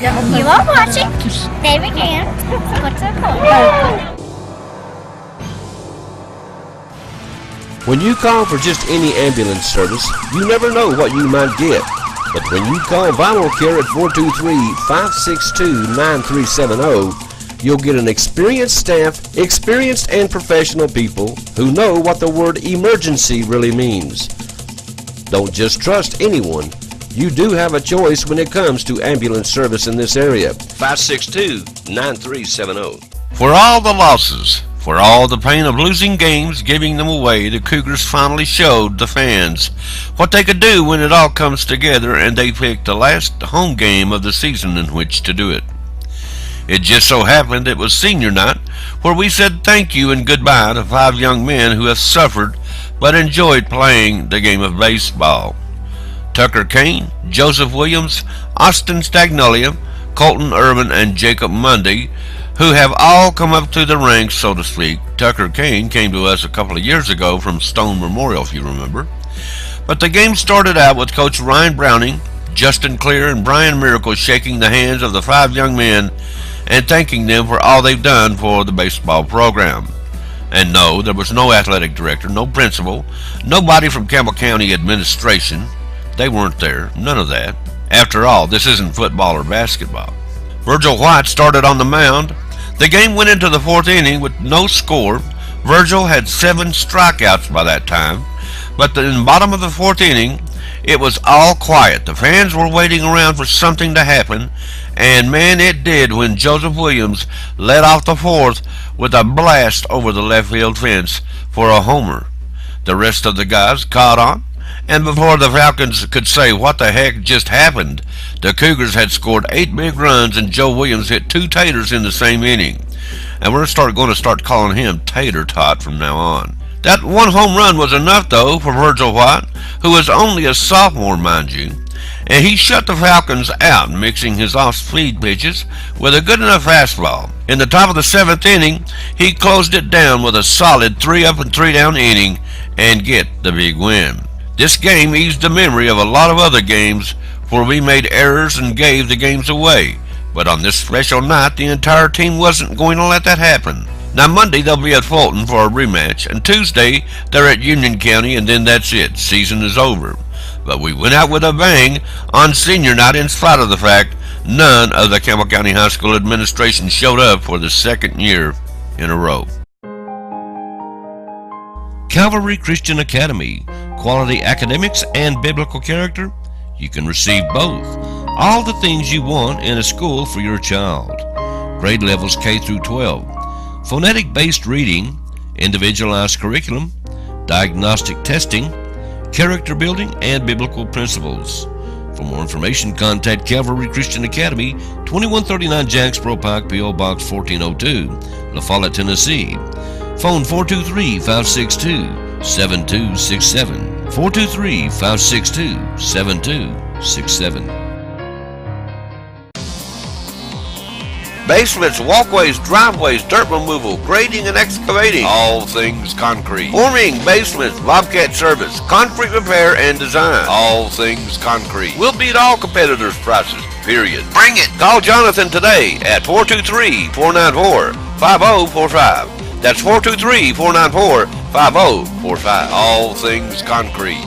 You are watching. There we go. What's up? When you call for just any ambulance service, you never know what you might get. But when you call Vital Care at 423-562-9370, you'll get an experienced staff, experienced and professional people who know what the word emergency really means. Don't just trust anyone. You do have a choice when it comes to ambulance service in this area. 562-9370. For all the losses, for all the pain of losing games, giving them away, the Cougars finally showed the fans what they could do when it all comes together, and they picked the last home game of the season in which to do it. It just so happened it was senior night, where we said thank you and goodbye to 5 young men who have suffered but enjoyed playing the game of baseball. Tucker Kane, Joseph Williams, Austin Stagnolia, Colton Urban, and Jacob Mundy, who have all come up through the ranks, so to speak. Tucker Kane came to us a couple of years ago from Stone Memorial, if you remember. But the game started out with Coach Ryan Browning, Justin Clear, and Brian Miracle shaking the hands of the 5 young men and thanking them for all they've done for the baseball program. And no, there was no athletic director, no principal, nobody from Campbell County administration. They weren't there, none of that. After all, this isn't football or basketball. Virgil White started on the mound. The game went into the 4th inning with no score. Virgil had 7 strikeouts by that time, but in the bottom of the 4th inning, it was all quiet. The fans were waiting around for something to happen, and man, it did when Joseph Williams led off the 4th with a blast over the left field fence for a homer. The rest of the guys caught on, and before the Falcons could say what the heck just happened, the Cougars had scored 8 big runs, and Joe Williams hit 2 taters in the same inning. And we're going to start calling him Tater Tot from now on. That 1 home run was enough, though, for Virgil White, who was only a sophomore, mind you, and he shut the Falcons out, mixing his off-speed pitches with a good enough fastball. In the top of the 7th inning, he closed it down with a solid 3-up and 3-down inning and get the big win. This game eased the memory of a lot of other games where we made errors and gave the games away. But on this special night, the entire team wasn't going to let that happen. Now Monday they'll be at Fulton for a rematch, and Tuesday they're at Union County, and then that's it. Season is over. But we went out with a bang on senior night in spite of the fact none of the Campbell County High School administration showed up for the 2nd year in a row. Calvary Christian Academy. Quality academics and biblical character? You can receive both. All the things you want in a school for your child. Grade levels K through 12. Phonetic-based reading, individualized curriculum, diagnostic testing, character building, and biblical principles. For more information, contact Calvary Christian Academy, 2139 Jacksboro Pike, P.O. Box 1402, La Follette, Tennessee. Phone 423-562-7267. 423-562-7267. Basements, walkways, driveways, dirt removal, grading and excavating. All things concrete. Forming, basements, Bobcat service, concrete repair and design. All things concrete. We'll beat all competitors' prices, period. Bring it! Call Jonathan today at 423-494-5045. That's 423-494-5045. All things concrete.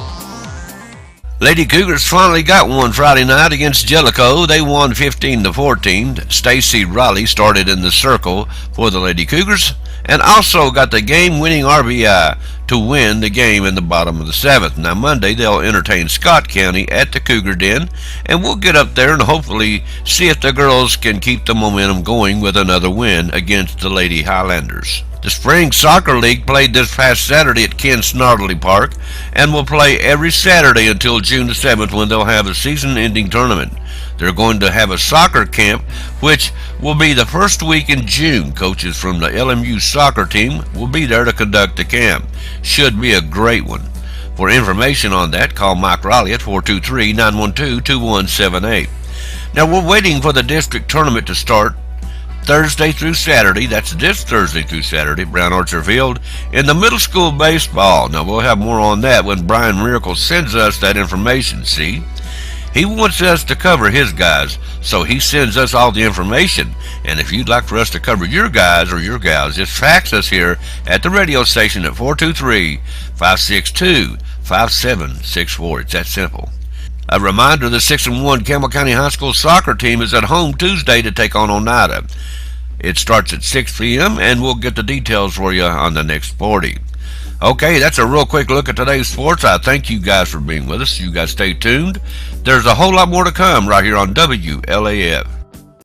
Lady Cougars finally got one Friday night against Jellicoe. They won 15-14. Stacy Riley started in the circle for the Lady Cougars and also got the game-winning RBI to win the game in the bottom of the 7th. Now Monday they'll entertain Scott County at the Cougar Den, and we'll get up there and hopefully see if the girls can keep the momentum going with another win against the Lady Highlanders. The Spring Soccer League played this past Saturday at Ken Snartley Park and will play every Saturday until June the 7th when they'll have a season-ending tournament. They're going to have a soccer camp, which will be the first week in June. Coaches from the LMU soccer team will be there to conduct the camp. Should be a great one. For information on that, call Mike Riley at 423-912-2178. Now, we're waiting for the district tournament to start Thursday through Saturday. That's this Thursday through Saturday, Brown Orchard Field, in the middle school baseball. Now, we'll have more on that when Brian Miracle sends us that information, see? He wants us to cover his guys, so he sends us all the information. And if you'd like for us to cover your guys or your gals, just fax us here at the radio station at 423-562-5764. It's that simple. A reminder, the 6-1 Campbell County High School soccer team is at home Tuesday to take on Oneida. It starts at 6 p.m. and we'll get the details for you on the next 40. Okay, that's a real quick look at today's sports. I thank you guys for being with us. You guys stay tuned. There's a whole lot more to come right here on WLAF.